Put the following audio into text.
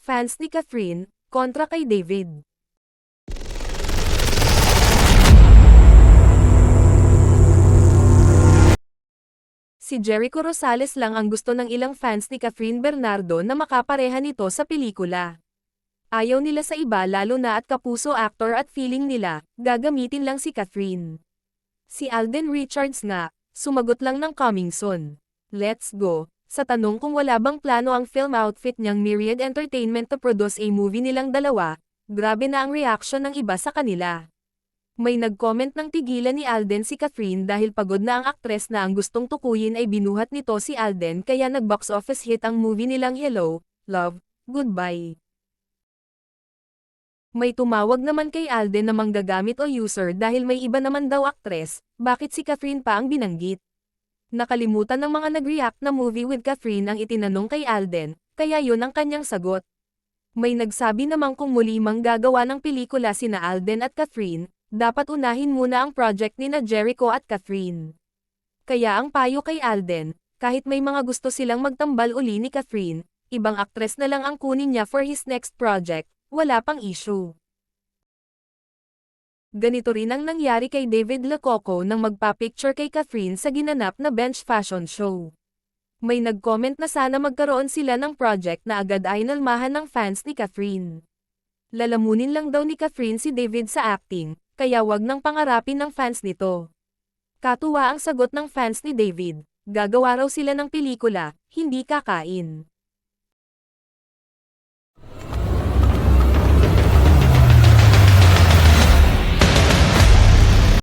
Fans ni Catherine, kontra kay David. Si Jericho Rosales lang ang gusto ng ilang fans ni Catherine Bernardo na makapareha nito sa pelikula. Ayaw nila sa iba lalo na at kapuso actor at feeling nila, gagamitin lang si Catherine. Si Alden Richards nga, sumagot lang ng coming soon. Let's go. Sa tanong kung wala bang plano ang film outfit niyang Myriad Entertainment to produce a movie nilang dalawa, grabe na ang reaction ng iba sa kanila. May nag-comment ng tigilan ni Alden si Catherine dahil pagod na ang aktres na ang gustong tukuyin ay binuhat nito si Alden kaya nag-box office hit ang movie nilang Hello, Love, Goodbye. May tumawag naman kay Alden na manggagamit o user dahil may iba naman daw aktres, bakit si Catherine pa ang binanggit? Nakalimutan ng mga nag-react na movie with Catherine ang itinanong kay Alden, kaya yun ang kanyang sagot. May nagsabi namang kung muli mang gagawa ng pelikula sina Alden at Catherine, dapat unahin muna ang project ni na Jericho at Catherine. Kaya ang payo kay Alden, kahit may mga gusto silang magtambal uli ni Catherine, ibang aktres na lang ang kunin niya for his next project, wala pang issue. Ganito rin ang nangyari kay David Lococo nang magpa-picture kay Catherine sa ginanap na bench fashion show. May nag-comment na sana magkaroon sila ng project na agad ay nalmahan ng fans ni Catherine. Lalamunin lang daw ni Catherine si David sa acting, kaya wag nang pangarapin ng fans nito. Katuwa ang sagot ng fans ni David, gagawa raw sila ng pelikula, hindi kakain.